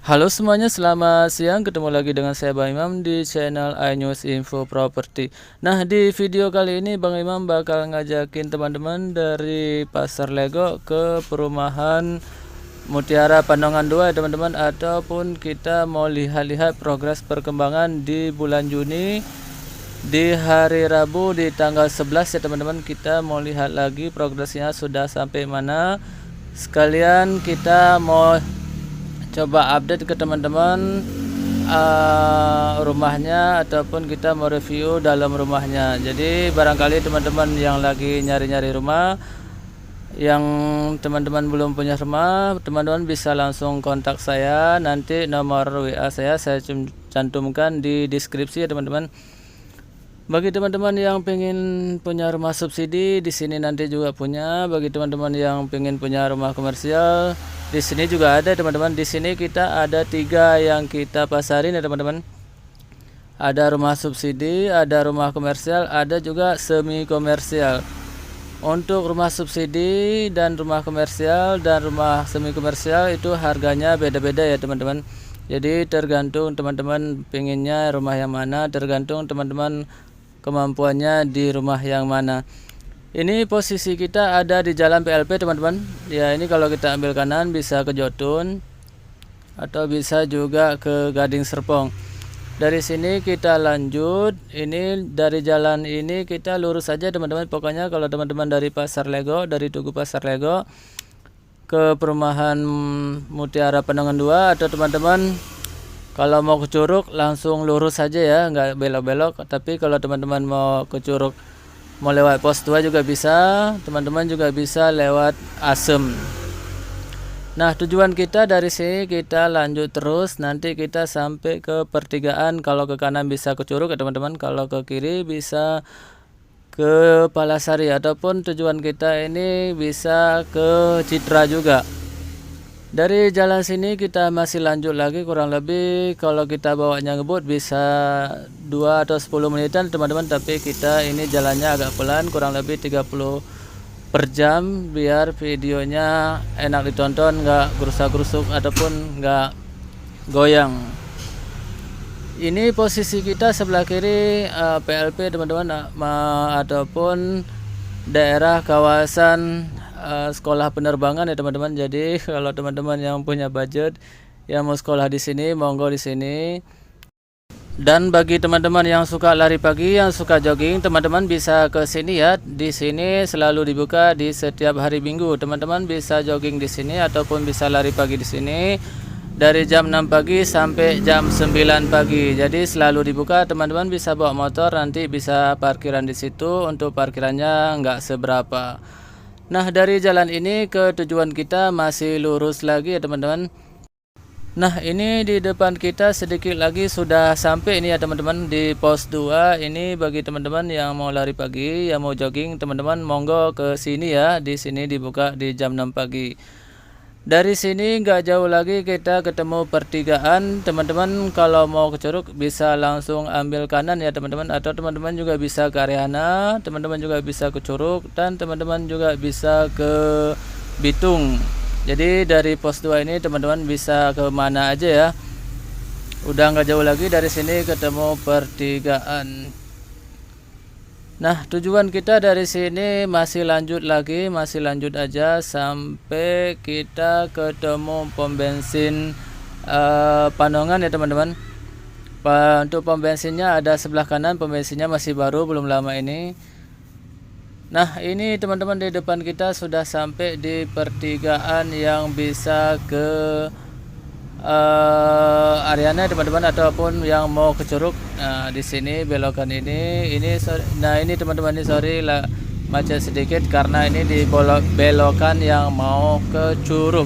Halo semuanya, selamat siang. Ketemu lagi dengan saya Bang Imam di channel iNews Info Property. Nah, di video kali ini Bang Imam bakal ngajakin teman-teman dari Pasar Lego ke perumahan Mutiara Pandongan 2 ya teman-teman, ataupun kita mau lihat-lihat progres perkembangan di bulan Juni di hari Rabu di tanggal 11 ya teman-teman. Kita mau lihat lagi progresnya sudah sampai mana. Sekalian kita mau coba update ke teman-teman rumahnya, ataupun kita mau review dalam rumahnya. Jadi barangkali teman-teman yang lagi nyari-nyari rumah, yang teman-teman belum punya rumah, teman-teman bisa langsung kontak saya. Nanti nomor WA saya cantumkan di deskripsi ya teman-teman. Bagi teman-teman yang pengen punya rumah subsidi, di sini nanti juga punya. Bagi teman-teman yang pengen punya rumah komersial, di sini juga ada teman-teman. Di sini kita ada 3 yang kita pasarin ya teman-teman. Ada rumah subsidi, ada rumah komersial, ada juga semi komersial. Untuk rumah subsidi dan rumah komersial dan rumah semi komersial itu harganya beda-beda ya teman-teman. Jadi tergantung teman-teman pengennya rumah yang mana, tergantung teman-teman kemampuannya di rumah yang mana. Ini posisi kita ada di Jalan PLP teman-teman. Ya, ini kalau kita ambil kanan bisa ke Jotun atau bisa juga ke Gading Serpong. Dari sini kita lanjut. Ini dari jalan ini kita lurus saja teman-teman. Pokoknya kalau teman-teman dari Pasar Lego, dari Tugu Pasar Lego ke perumahan Mutiara Pandongan 2, atau teman-teman kalau mau ke Curug langsung lurus saja ya, nggak belok-belok. Tapi kalau teman-teman mau ke Curug, mau lewat pos 2 juga bisa. Teman-teman juga bisa lewat Asem. Nah, tujuan kita dari sini kita lanjut terus. Nanti kita sampai ke pertigaan. Kalau ke kanan bisa ke Curug ya teman-teman. Kalau ke kiri bisa ke Palasari, ataupun tujuan kita ini bisa ke Citra juga. Dari jalan sini kita masih lanjut lagi, kurang lebih kalau kita bawanya ngebut bisa 2 atau 10 menitan teman-teman. Tapi kita ini jalannya agak pelan, kurang lebih 30 per jam, biar videonya enak ditonton, nggak gerusak-gerusuk ataupun nggak goyang. Ini posisi kita sebelah kiri PLP teman-teman, ataupun daerah kawasan sekolah penerbangan ya teman-teman. Jadi kalau teman-teman yang punya budget yang mau sekolah di sini, monggo di sini. Dan bagi teman-teman yang suka lari pagi, yang suka jogging, teman-teman bisa ke sini ya. Di sini selalu dibuka di setiap hari Minggu. Teman-teman bisa jogging di sini ataupun bisa lari pagi di sini dari jam 6 pagi sampai jam 9 pagi. Jadi selalu dibuka, teman-teman bisa bawa motor, nanti bisa parkiran di situ. Untuk parkirannya nggak seberapa. Nah, dari jalan ini ke tujuan kita masih lurus lagi ya teman-teman. Nah, ini di depan kita sedikit lagi sudah sampai ini ya teman-teman, di pos 2. Ini bagi teman-teman yang mau lari pagi, yang mau jogging, teman-teman monggo ke sini ya. Di sini dibuka di jam 6 pagi. Dari sini nggak jauh lagi kita ketemu pertigaan. Teman-teman kalau mau ke Curug bisa langsung ambil kanan ya teman-teman, atau teman-teman juga bisa ke Ariana, teman-teman juga bisa ke Curug, dan teman-teman juga bisa ke Bitung. Jadi dari pos 2 ini teman-teman bisa ke mana aja ya. Udah nggak jauh lagi dari sini ketemu pertigaan. Nah, tujuan kita dari sini masih lanjut lagi, masih lanjut aja sampai kita ketemu pom bensin Pandongan ya teman-teman. Untuk pom bensinnya ada sebelah kanan, pom bensinnya masih baru, belum lama ini. Nah, ini teman-teman di depan kita sudah sampai di pertigaan yang bisa ke Ariana teman-teman, ataupun yang mau ke Curug. Nah, di sini belokan ini nah ini teman-teman, ini sorry lah macet sedikit karena ini di belokan yang mau ke Curug.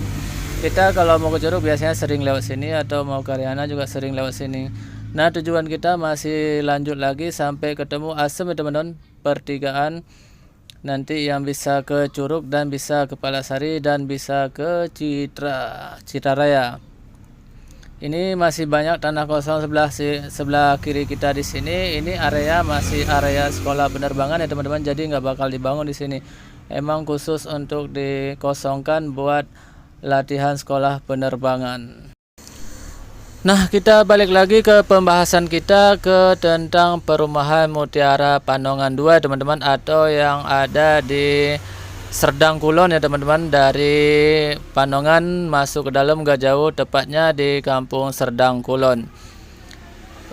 Kita kalau mau ke Curug biasanya sering lewat sini, atau mau ke Ariana juga sering lewat sini. Nah, tujuan kita masih lanjut lagi sampai ketemu Asem ya teman-teman, pertigaan. Nanti yang bisa ke Curug dan bisa ke Palasari dan bisa ke Citra Raya. Ini masih banyak tanah kosong sebelah kiri kita di sini. Ini area masih area sekolah penerbangan ya teman-teman. Jadi nggak bakal dibangun di sini. Emang khusus untuk dikosongkan buat latihan sekolah penerbangan. Nah, kita balik lagi ke pembahasan kita ke tentang perumahan Mutiara Pandongan 2 teman-teman, atau yang ada di Serdang Kulon ya teman-teman. Dari Pandongan masuk ke dalam gak jauh, tepatnya di Kampung Serdang Kulon.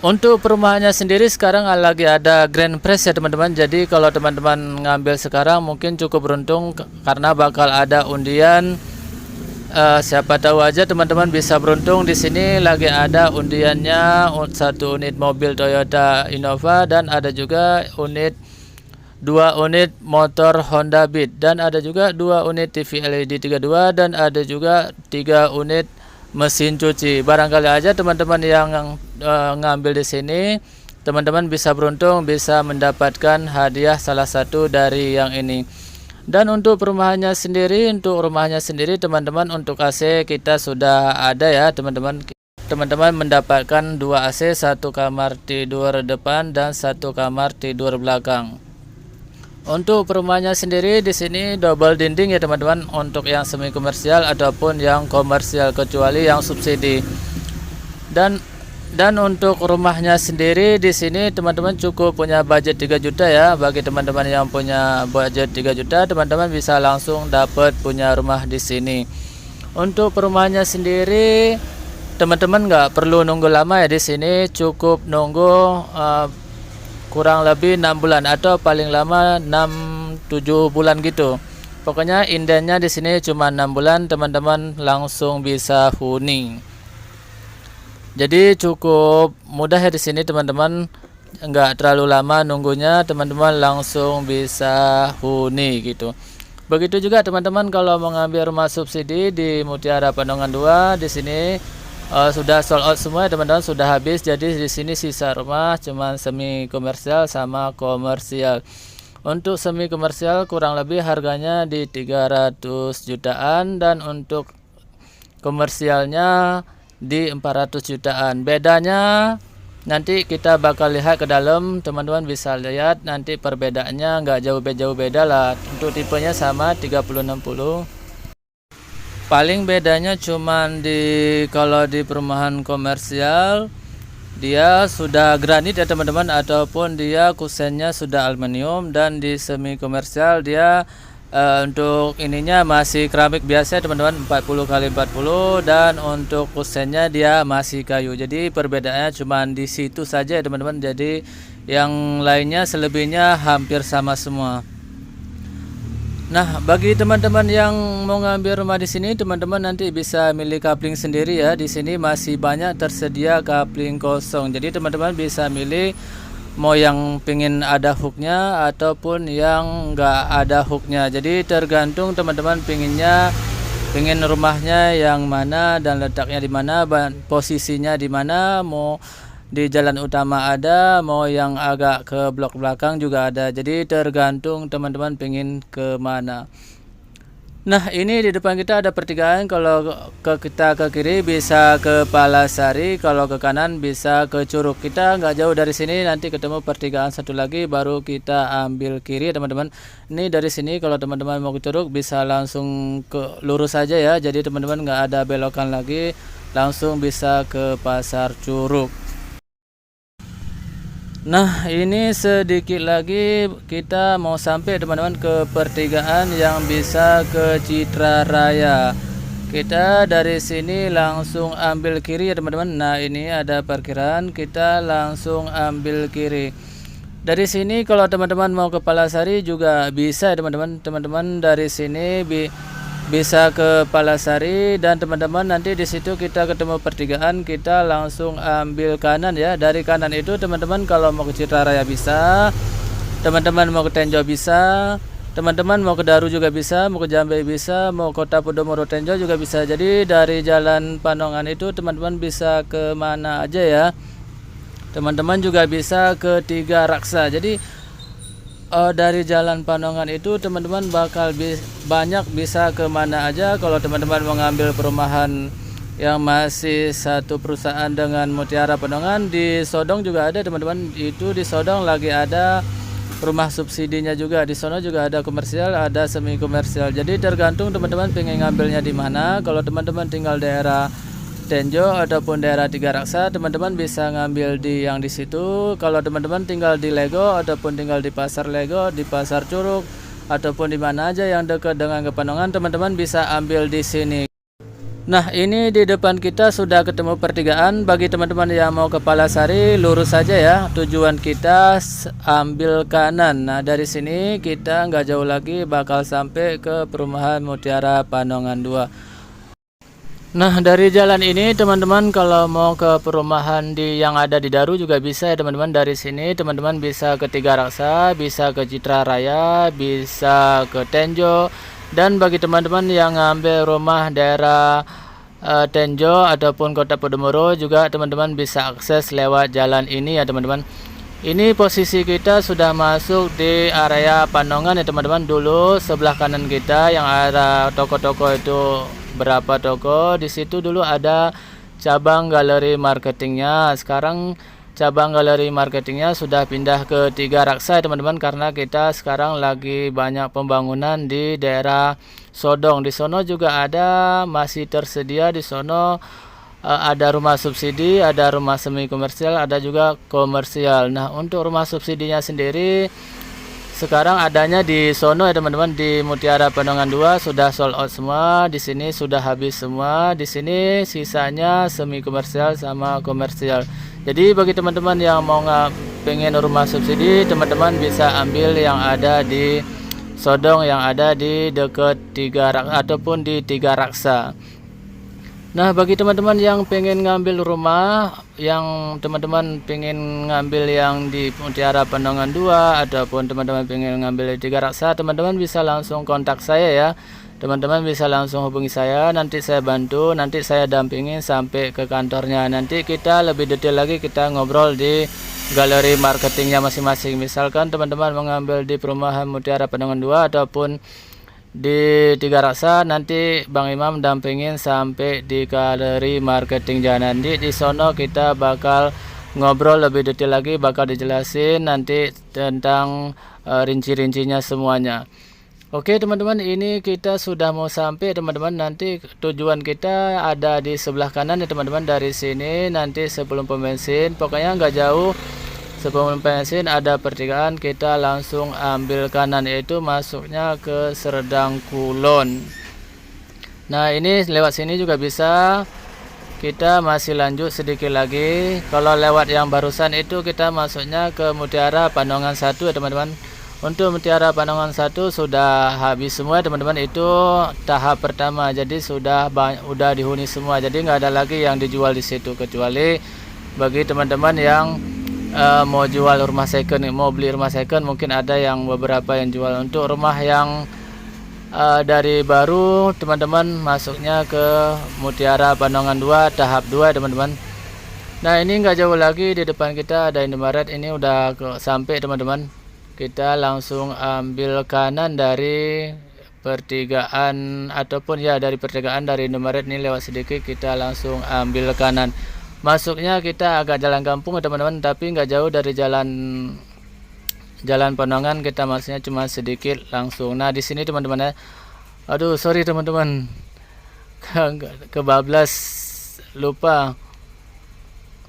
Untuk perumahannya sendiri sekarang lagi ada grand prize ya teman-teman. Jadi kalau teman-teman ngambil sekarang mungkin cukup beruntung karena bakal ada undian. Siapa tahu aja teman-teman bisa beruntung. Di sini lagi ada undiannya 1 unit mobil Toyota Innova, dan ada juga 2 unit motor Honda Beat, dan ada juga 2 unit TV LED 32, dan ada juga 3 unit mesin cuci. Barangkali aja teman-teman yang ngambil di sini, teman-teman bisa beruntung bisa mendapatkan hadiah salah satu dari yang ini. Dan untuk rumahnya sendiri teman-teman, untuk AC kita sudah ada ya teman-teman. Teman-teman mendapatkan 2 AC, 1 kamar tidur depan dan 1 kamar tidur belakang. Untuk perumahannya sendiri di sini double dinding ya teman-teman, untuk yang semi komersial ataupun yang komersial, kecuali yang subsidi. Dan untuk rumahnya sendiri di sini teman-teman cukup punya budget 3 juta ya. Bagi teman-teman yang punya budget 3 juta, teman-teman bisa langsung dapat punya rumah di sini. Untuk perumahannya sendiri teman-teman nggak perlu nunggu lama ya di sini, cukup nunggu kurang lebih 6 bulan atau paling lama 6-7 bulan gitu. Pokoknya indahnya di sini cuma 6 bulan teman-teman langsung bisa huni. Jadi cukup mudah ya di sini teman-teman, nggak terlalu lama nunggunya, teman-teman langsung bisa huni gitu. Begitu juga teman-teman kalau mau ngambil rumah subsidi di Mutiara Pandongan 2 di sini sudah sold out semua teman-teman, sudah habis. Jadi di sini sisa rumah cuma semi komersial sama komersial. Untuk semi komersial kurang lebih harganya di 300 jutaan, dan untuk komersialnya di 400 jutaan. Bedanya nanti kita bakal lihat ke dalam, teman-teman bisa lihat nanti perbedaannya nggak jauh beda lah. Untuk tipenya sama 3060. Paling bedanya cuman kalau di perumahan komersial dia sudah granit ya teman-teman, ataupun dia kusennya sudah aluminium, dan di semi komersial dia untuk ininya masih keramik biasa teman-teman, 40x40, dan untuk kusennya dia masih kayu. Jadi perbedaannya cuma di situ saja ya teman-teman. Jadi yang lainnya selebihnya hampir sama semua. Nah, bagi teman-teman yang mau ngambil rumah di sini, teman-teman nanti bisa milih kapling sendiri ya. Di sini masih banyak tersedia kapling kosong. Jadi teman-teman bisa milih mau yang pengen ada hooknya ataupun yang enggak ada hooknya. Jadi tergantung teman-teman pengen rumahnya yang mana dan letaknya di mana, posisinya di mana, mau di jalan utama ada, mau yang agak ke blok belakang juga ada. Jadi tergantung teman-teman pengen ke mana. Nah, ini di depan kita ada pertigaan. Kalau kita ke kiri bisa ke Palasari, kalau ke kanan bisa ke Curug. Kita nggak jauh dari sini, nanti ketemu pertigaan satu lagi baru kita ambil kiri ya teman-teman. Ini dari sini kalau teman-teman mau ke Curug bisa langsung ke lurus saja ya. Jadi teman-teman nggak ada belokan lagi, langsung bisa ke Pasar Curug. Nah, ini sedikit lagi kita mau sampai teman-teman ke pertigaan yang bisa ke Citra Raya. Kita dari sini langsung ambil kiri ya teman-teman. Nah, ini ada parkiran, kita langsung ambil kiri. Dari sini kalau teman-teman mau ke Palasari juga bisa ya teman-teman. Teman-teman dari sini bisa ke Palasari, dan teman-teman nanti di situ kita ketemu pertigaan, kita langsung ambil kanan ya. Dari kanan itu teman-teman kalau mau ke Citra Raya bisa, teman-teman mau ke Tenjo bisa, teman-teman mau ke Daru juga bisa, mau ke Jambe bisa, mau Kota Podomoro Tenjo juga bisa. Jadi dari Jalan Pandongan itu teman-teman bisa ke mana aja ya. Teman-teman juga bisa ke Tiga Raksa. Jadi dari Jalan Pandongan itu teman-teman bakal banyak bisa ke mana aja. Kalau teman-teman mau ngambil perumahan yang masih satu perusahaan dengan Mutiara Pandongan, di Sodong juga ada teman-teman. Itu di Sodong lagi ada rumah subsidinya juga. Di sana juga ada komersial, ada semi komersial. Jadi tergantung teman-teman pengen ngambilnya di mana. Kalau teman-teman tinggal daerah Tenjo ataupun daerah Tiga Raksa, teman-teman bisa ngambil di yang di situ. Kalau teman-teman tinggal di Lego ataupun tinggal di pasar Lego, di pasar Curug ataupun di mana aja yang dekat dengan Pepanongan, teman-teman bisa ambil di sini. Nah, ini di depan kita sudah ketemu pertigaan. Bagi teman-teman yang mau ke Palasari, lurus saja ya. Tujuan kita ambil kanan. Nah, dari sini kita nggak jauh lagi bakal sampai ke perumahan Mutiara Panongan 2. Nah, dari jalan ini teman-teman kalau mau ke perumahan yang ada di Daru juga bisa ya teman-teman. Dari sini teman-teman bisa ke Tiga Raksa, bisa ke Citra Raya, bisa ke Tenjo. Dan bagi teman-teman yang ngambil rumah daerah Tenjo ataupun Kota Podomoro juga teman-teman bisa akses lewat jalan ini ya teman-teman. Ini posisi kita sudah masuk di area Panongan ya teman-teman. Dulu sebelah kanan kita yang ada toko-toko itu berapa toko, di situ dulu ada cabang galeri marketingnya. Sekarang cabang galeri marketingnya sudah pindah ke Tiga Raksa ya teman-teman, karena kita sekarang lagi banyak pembangunan di daerah Sodong. Di sono juga ada, masih tersedia di sono ada rumah subsidi, ada rumah semi komersial, ada juga komersial. Nah, untuk rumah subsidinya sendiri sekarang adanya di sono ya teman-teman, di Mutiara Panongan 2 sudah sold out semua. Di sini sudah habis semua. Di sini sisanya semi komersial sama komersial. Jadi bagi teman-teman yang mau pengen rumah subsidi, teman-teman bisa ambil yang ada di Sodong, yang ada di dekat Tiga Raksa ataupun di Tiga Raksa. Nah, bagi teman-teman yang pengen ngambil rumah, yang teman-teman pengen ngambil yang di Mutiara Panongan 2 ataupun teman-teman pengen ngambil di Tiga Raksa, teman-teman bisa langsung kontak saya ya. Teman-teman bisa langsung hubungi saya, nanti saya bantu, nanti saya dampingin sampai ke kantornya. Nanti kita lebih detail lagi, kita ngobrol di galeri marketingnya masing-masing. Misalkan teman-teman mengambil di perumahan Mutiara Panongan 2 ataupun di Tiga Raksa, nanti Bang Imam dampingin sampai di galeri marketing Jalan. Di sono kita bakal ngobrol lebih detail lagi, bakal dijelasin nanti tentang rinci-rincinya semuanya. Oke teman-teman, ini kita sudah mau sampai teman-teman. Nanti tujuan kita ada di sebelah kanan ya teman-teman. Dari sini nanti sebelum pom bensin, pokoknya nggak jauh. Sebelum bensin ada pertigaan, kita langsung ambil kanan, yaitu masuknya ke Serdang Kulon. Nah, ini lewat sini juga bisa. Kita masih lanjut sedikit lagi. Kalau lewat yang barusan itu kita masuknya ke Mutiara Panongan 1 ya teman-teman. Untuk Mutiara Panongan 1 sudah habis semua teman-teman. Itu tahap pertama. Jadi sudah dihuni semua. Jadi nggak ada lagi yang dijual di situ, kecuali bagi teman-teman yang mau jual rumah second, mau beli rumah second, mungkin ada yang beberapa yang jual. Untuk rumah yang dari baru, teman-teman masuknya ke Mutiara Panongan 2 tahap 2 teman-teman. Nah, ini nggak jauh lagi, di depan kita ada Indomaret. Ini udah sampai teman-teman. Kita langsung ambil kanan dari pertigaan ataupun ya dari pertigaan dari Indomaret. Ini lewat sedikit kita langsung ambil kanan. Masuknya kita agak jalan kampung teman-teman, tapi nggak jauh dari jalan Panongan. Kita masuknya cuma sedikit langsung. Nah, di sini teman-teman ya. Aduh, sorry teman-teman. Kebablas, lupa.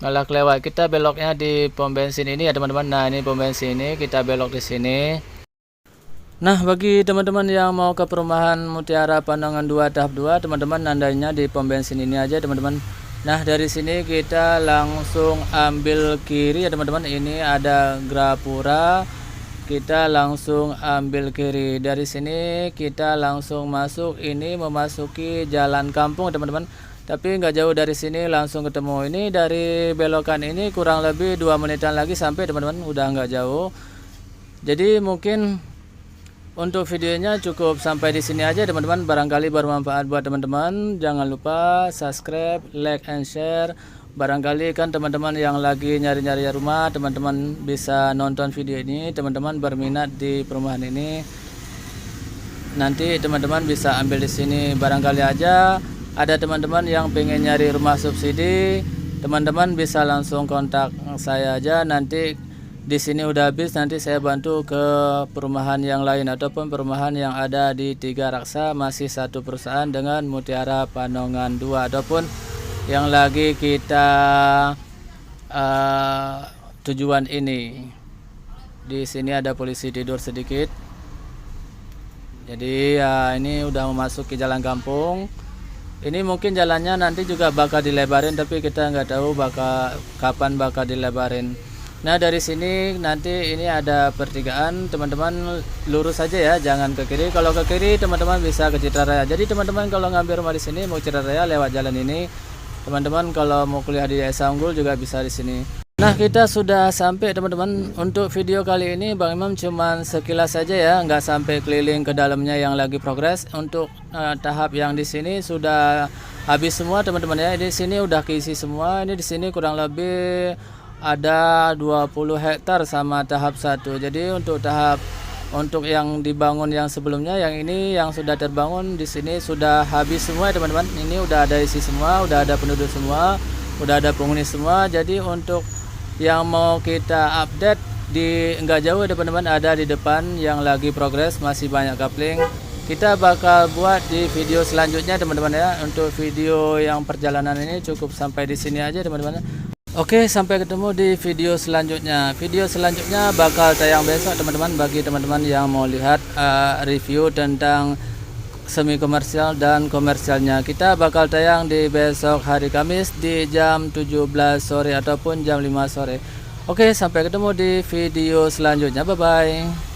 Malah kelewat. Kita beloknya di pom bensin ini ya teman-teman. Nah, ini pom bensin ini, kita belok di sini. Nah, bagi teman-teman yang mau ke perumahan Mutiara Panongan 2 tahap 2, teman-teman nandainya di pom bensin ini aja teman-teman. Nah, dari sini kita langsung ambil kiri ya teman-teman. Ini ada Grapura. Kita langsung ambil kiri. Dari sini kita langsung masuk. Ini memasuki jalan kampung teman-teman. Tapi nggak jauh dari sini langsung ketemu. Ini dari belokan ini kurang lebih 2 menitan lagi sampai teman-teman. Udah nggak jauh. Jadi mungkin untuk videonya cukup sampai di sini aja teman-teman. Barangkali bermanfaat buat teman-teman. Jangan lupa subscribe, like, and share. Barangkali kan teman-teman yang lagi nyari-nyari rumah, teman-teman bisa nonton video ini. Teman-teman berminat di perumahan ini, nanti teman-teman bisa ambil di sini. Barangkali aja ada teman-teman yang pengen nyari rumah subsidi, teman-teman bisa langsung kontak saya aja. Nanti di sini udah habis, nanti saya bantu ke perumahan yang lain ataupun perumahan yang ada di Tiga Raksa, masih satu perusahaan dengan Mutiara Panongan 2 ataupun yang lagi kita tujuan ini. Di sini ada polisi tidur sedikit. Jadi ya ini udah memasuki jalan kampung. Ini mungkin jalannya nanti juga bakal dilebarin, tapi kita nggak tahu kapan bakal dilebarin. Nah dari sini nanti ini ada pertigaan, teman-teman lurus saja ya, jangan ke kiri. Kalau ke kiri teman-teman bisa ke Citra Raya. Jadi teman-teman kalau ngambil rumah di sini mau Citra Raya lewat jalan ini. Teman-teman kalau mau kuliah di Desa Unggul juga bisa di sini. Nah kita sudah sampai teman-teman. Untuk video kali ini Bang Imam cuman sekilas saja ya, nggak sampai keliling ke dalamnya yang lagi progres. Untuk tahap yang di sini sudah habis semua teman-teman ya. Di sini udah keisi semua. Ini di sini kurang lebih ada 20 hektar sama tahap 1. Jadi untuk yang dibangun yang sebelumnya, yang ini yang sudah terbangun di sini sudah habis semua ya teman-teman. Ini udah ada isi semua, udah ada penduduk semua, udah ada penghuni semua. Jadi untuk yang mau kita update di enggak jauh teman-teman, ada di depan yang lagi progres, masih banyak kapling. Kita bakal buat di video selanjutnya teman-teman ya. Untuk video yang perjalanan ini cukup sampai di sini aja teman-teman. Oke, sampai ketemu di video selanjutnya. Video selanjutnya bakal tayang besok teman-teman, bagi teman-teman yang mau lihat review tentang semi komersial dan komersialnya. Kita bakal tayang di besok hari Kamis di jam 17 sore ataupun jam 5 sore. Oke, sampai ketemu di video selanjutnya. Bye bye.